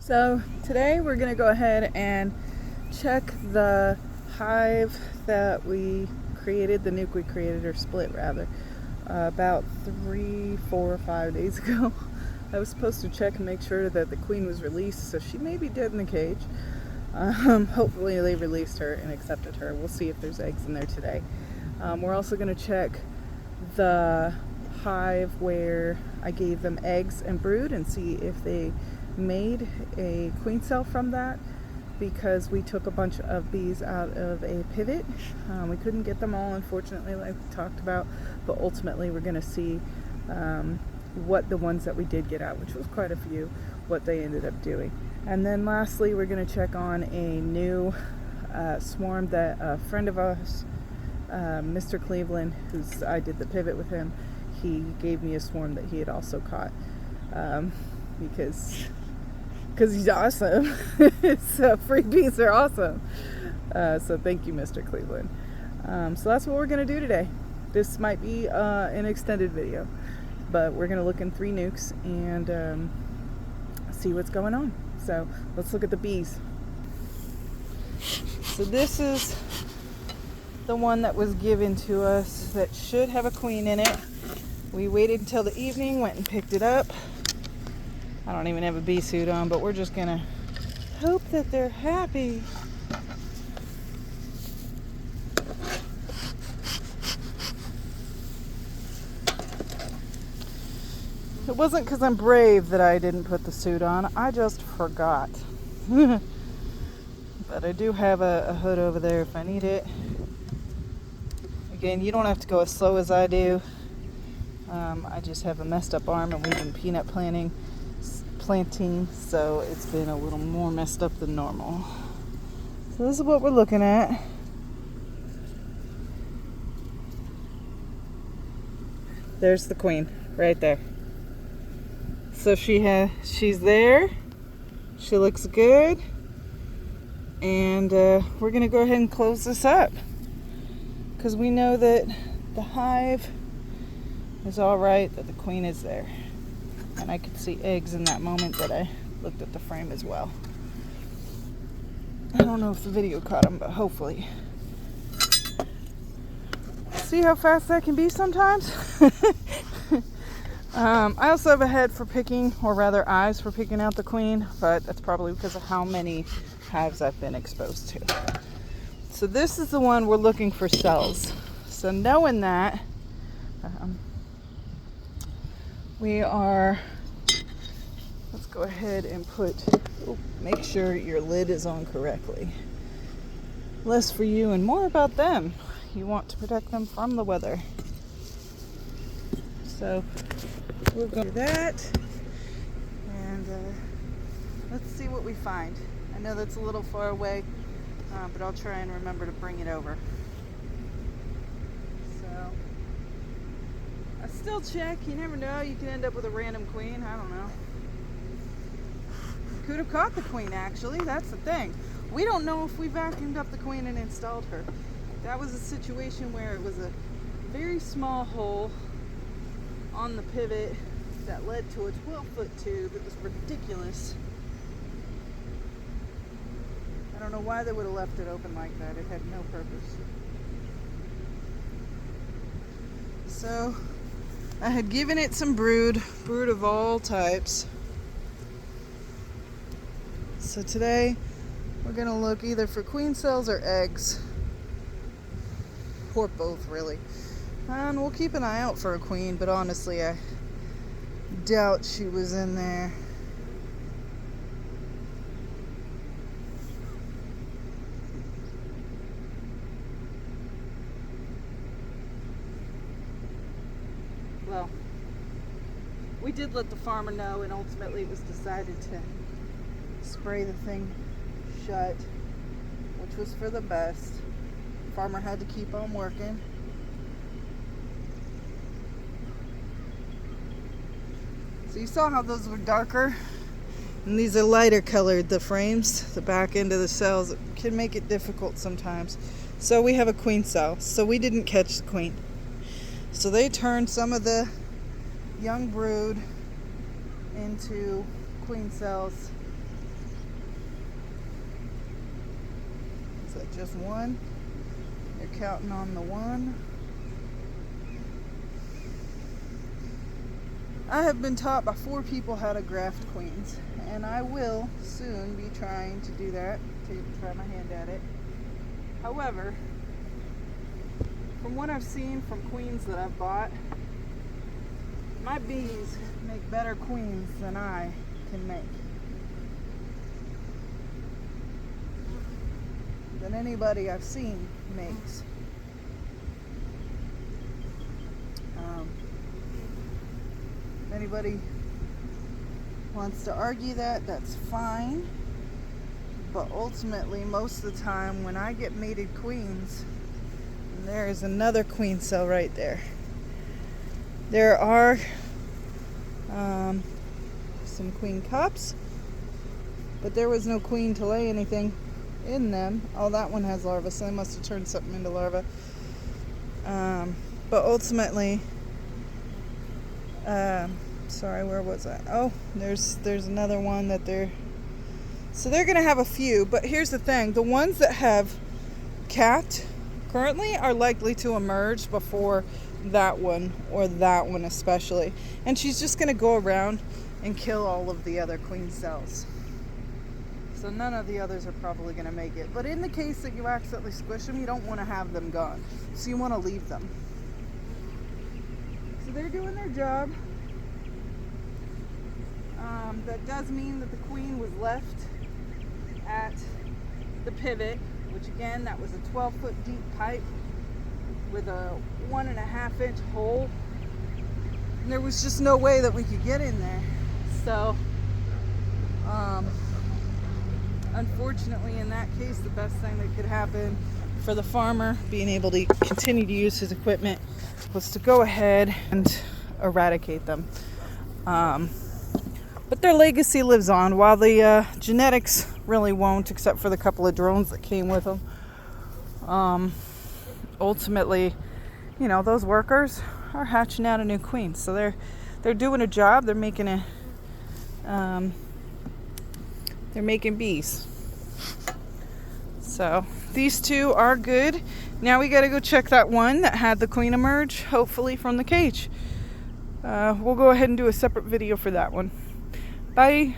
So today we're going to go ahead and check the hive that we created, the nuke we created, or split rather, about 3, 4, or 5 days ago. I was supposed to check and make sure that the queen was released, so she may be dead in the cage. Hopefully they released her and accepted her. We'll see if there's eggs in there today. We're also going to check the hive where I gave them eggs and brood and see if they made a queen cell from that, because we took a bunch of bees out of a pivot. We couldn't get them all, unfortunately, like we talked about, but ultimately we're going to see what the ones that we did get out, which was quite a few, what they ended up doing. And then lastly, we're going to check on a new swarm that a friend of ours, Mr. Cleveland, I did the pivot with him, he gave me a swarm that he had also caught, because he's awesome. So free bees are awesome. So thank you, Mr. Cleveland. So that's what we're going to do today. This might be an extended video, but we're going to look in 3 nukes and see what's going on. So let's look at the bees. So this is the one that was given to us that should have a queen in it. We waited until the evening, went and picked it up. I don't even have a bee suit on, but we're just gonna hope that they're happy. It wasn't because I'm brave that I didn't put the suit on. I just forgot. But I do have a hood over there if I need it. Again, you don't have to go as slow as I do. I just have a messed up arm, and we've been peanut planting, so it's been a little more messed up than normal. So this is what we're looking at. There's the queen right there. So she's there. She looks good, and we're gonna go ahead and close this up because we know that the hive is all right, that the queen is there. And I could see eggs in that moment that I looked at the frame as well. I don't know if the video caught them, but hopefully. See how fast that can be sometimes? I also have a head for picking, or rather eyes for picking out the queen, but that's probably because of how many hives I've been exposed to. So this is the one we're looking for cells. So knowing that, let's go ahead and make sure your lid is on correctly. Less for you and more about them. You want to protect them from the weather. So we're going to do that, and let's see what we find. I know that's a little far away, but I'll try and remember to bring it over. So I still check. You never know. You can end up with a random queen. I don't know. Could have caught the queen, actually. That's the thing. We don't know if we vacuumed up the queen and installed her. That was a situation where it was a very small hole on the pivot that led to a 12-foot tube. It was ridiculous. I don't know why they would have left it open like that. It had no purpose. So I had given it some brood of all types. So today we're going to look either for queen cells or eggs, or both really. And we'll keep an eye out for a queen, but honestly I doubt she was in there. Well, we did let the farmer know, and ultimately it was decided to spray the thing shut, which was for the best. The farmer had to keep on working. So you saw how those were darker, and these are lighter colored, the frames, the back end of the cells. It can make it difficult sometimes. So we have a queen cell, so we didn't catch the queen. So they turned some of the young brood into queen cells Is that just one? You're counting on the one. I have been taught by 4 people how to graft queens, and I will soon be trying to do that, to try my hand at it. However, from what I've seen from queens that I've bought, my bees make better queens than I can make. Than anybody I've seen makes. If anybody wants to argue that, that's fine. But ultimately, most of the time, when I get mated queens, and there is another queen cell right there. There are some queen cups, but there was no queen to lay anything in them. Oh, that one has larvae, so they must have turned something into larvae. But ultimately, sorry, where was I? Oh, there's another one that so they're gonna have a few. But here's the thing: the ones that have capped currently are likely to emerge before that one, or that one especially. And she's just gonna go around and kill all of the other queen cells. So none of the others are probably going to make it. But in the case that you accidentally squish them, you don't want to have them gone. So you want to leave them. So they're doing their job. That does mean that the queen was left at the pivot, which again, that was a 12-foot deep pipe with a 1.5 inch hole. And there was just no way that we could get in there. So, unfortunately, in that case, the best thing that could happen for the farmer being able to continue to use his equipment was to go ahead and eradicate them. But their legacy lives on, while the genetics really won't, except for the couple of drones that came with them. Ultimately, you know, those workers are hatching out a new queen, so they're doing a job. They're making they're making bees. So these two are good. Now we got to go check that one that had the queen emerge, hopefully from the cage. We'll go ahead and do a separate video for that one. Bye.